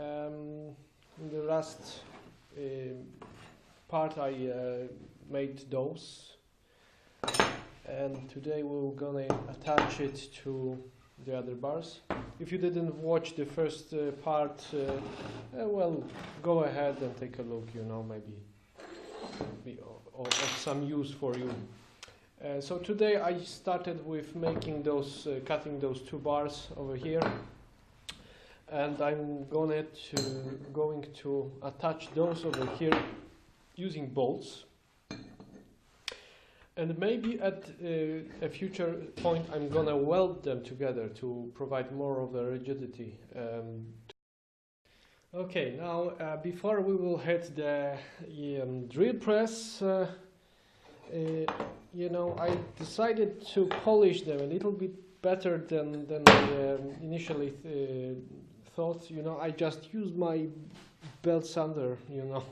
In the last part I made those, and today we're gonna attach it to the other bars. If you didn't watch the first part, well, go ahead and take a look, you know, maybe be of some use for you. So today I started with making those, cutting those two bars over here, and I'm going to attach those over here using bolts. And maybe at a future point I'm gonna weld them together to provide more of a rigidity. Okay, now before we will hit the drill press, you know, I decided to polish them a little bit better than I initially thought. You know, I just used my belt sander, you know,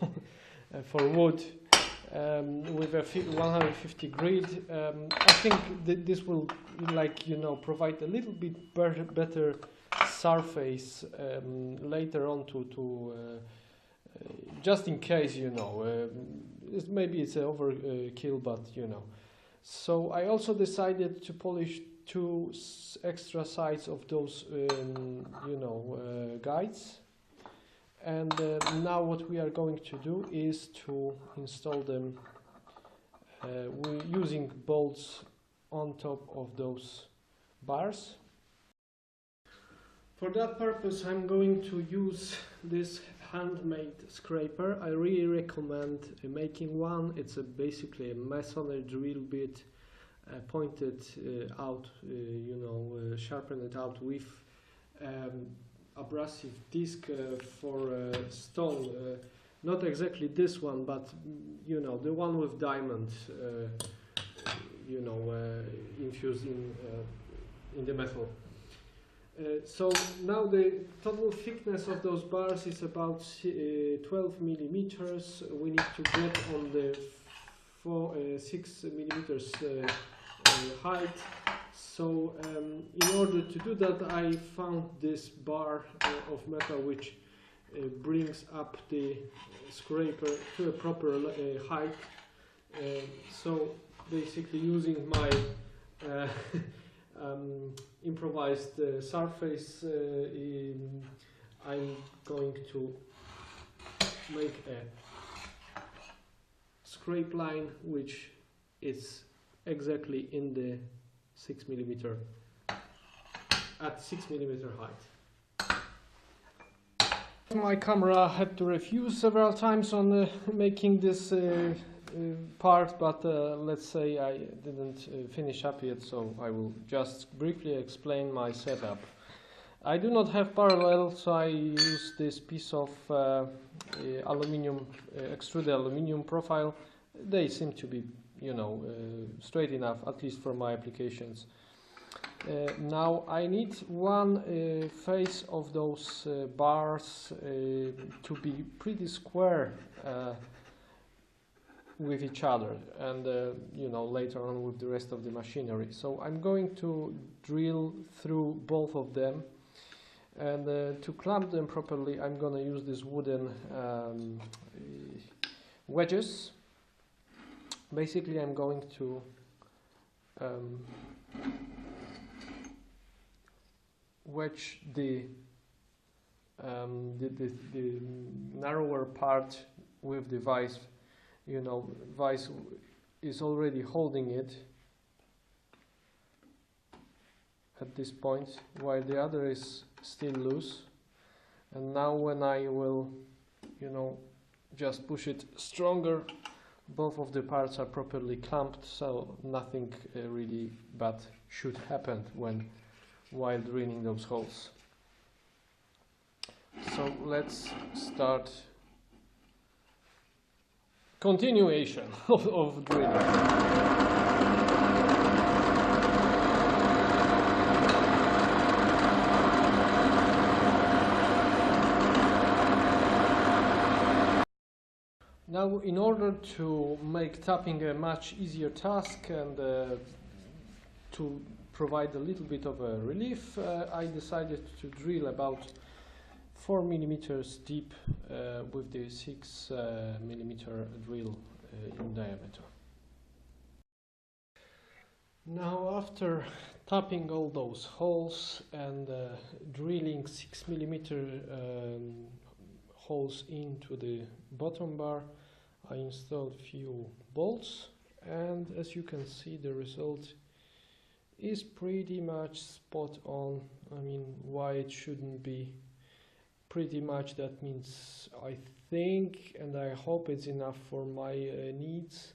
for wood. With a 150 grit, I think this will, like, you know, provide a little bit better surface later on to just in case, you know, maybe it's overkill, but you know. So I also decided to polish two extra sides of those, you know, guides. And now what we are going to do is to install them using bolts on top of those bars. For that purpose I'm going to use this handmade scraper. I really recommend making one. It's basically a masonry drill bit pointed out, you know, sharpen it out with abrasive disc for stone, not exactly this one, but you know, the one with diamond, you know, infused in the metal. So now the total thickness of those bars is about 12 millimeters. We need to get on the 6 millimeters height. So in order to do that, I found this bar of metal which brings up the scraper to a proper height. So basically using my improvised surface, I'm going to make a scrape line which is exactly in the 6 millimeter at 6 millimeter height. My camera had to refuse several times on making this part, but let's say I didn't finish up yet, so I will just briefly explain my setup. I do not have parallel, so I use this piece of aluminium, extruded aluminium profile. They seem to be, you know, straight enough, at least for my applications. Now I need one face of those bars to be pretty square with each other, and you know, later on with the rest of the machinery. So I'm going to drill through both of them, and to clamp them properly I'm going to use these wooden wedges. Basically I'm going to wedge the narrower part with the vise. You know, vise is already holding it at this point, while the other is still loose. And now when I will, you know, just push it stronger, both of the parts are properly clamped, so nothing really bad should happen while drilling those holes. So let's start continuation of drilling. Now, in order to make tapping a much easier task and to provide a little bit of a relief, I decided to drill about 4 millimeters deep with the 6 millimeter drill in diameter. Now, after tapping all those holes and drilling 6 millimeter holes into the bottom bar, I installed few bolts, and as you can see, the result is pretty much spot on. I mean, why it shouldn't be? Pretty much that means I think and I hope it's enough for my needs.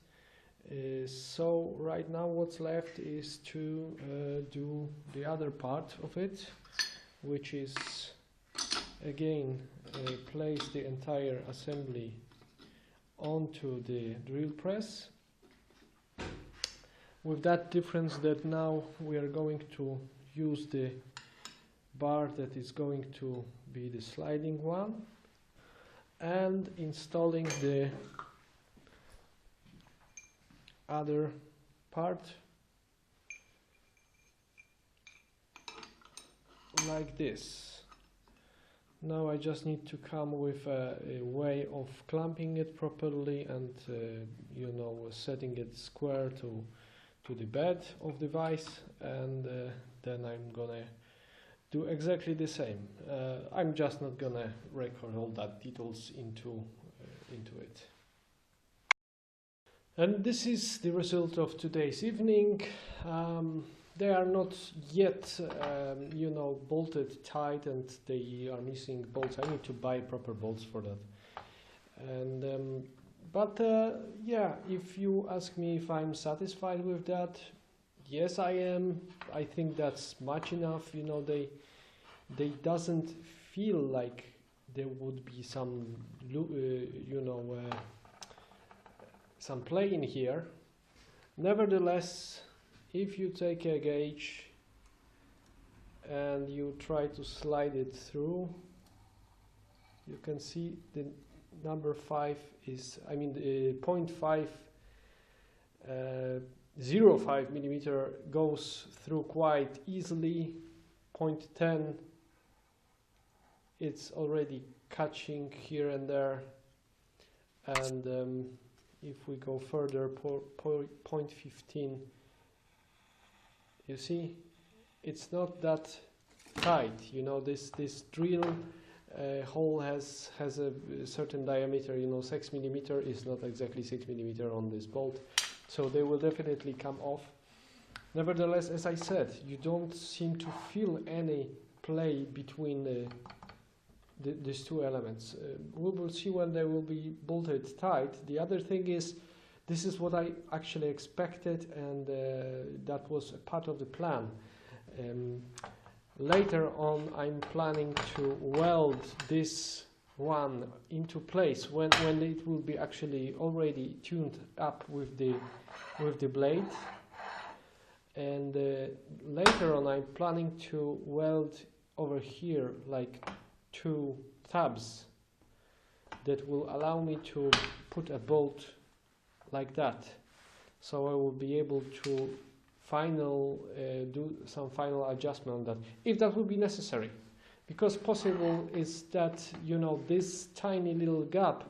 So right now what's left is to do the other part of it, which is again place the entire assembly onto the drill press, with that difference that now we are going to use the bar that is going to be the sliding one, and installing the other part like this. Now I just need to come with a way of clamping it properly and you know, setting it square to the bed of the vise, and then I'm gonna do exactly the same. I'm just not gonna record all that details into it. And this is the result of today's evening. They are not yet, you know, bolted tight, and they are missing bolts. I need to buy proper bolts for that. And yeah, if you ask me if I'm satisfied with that, yes, I am. I think that's much enough. You know, they doesn't feel like there would be some, you know, some play in here. Nevertheless, if you take a gauge and you try to slide it through, you can see the number 5 is, I mean, 0.5 0.5 millimeter goes through quite easily. 0.10, it's already catching here and there, and if we go further, 0.15, you see, it's not that tight. You know, this drill hole has a certain diameter. You know, 6 millimeter is not exactly 6 millimeter on this bolt, so they will definitely come off. Nevertheless, as I said, you don't seem to feel any play between these two elements. We will see when they will be bolted tight. The other thing is, this is what I actually expected, and that was a part of the plan. Later on, I'm planning to weld this one into place when it will be actually already tuned up with the blade. And later on, I'm planning to weld over here like 2 tabs that will allow me to put a bolt like that, so I will be able to do some final adjustment on that, if that will be necessary, because possible is that, you know, this tiny little gap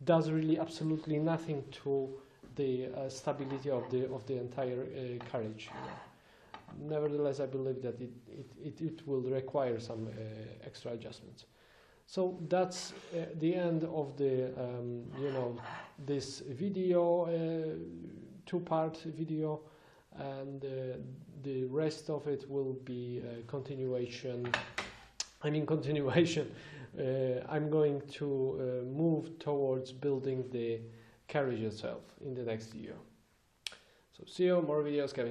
does really absolutely nothing to the stability of the entire carriage. You know. Nevertheless, I believe that it will require some extra adjustments. So that's the end of the you know, this video, 2-part video, and the rest of it will be continuation. I mean continuation. I'm going to move towards building the carriage itself in the next video. So see you, more videos coming.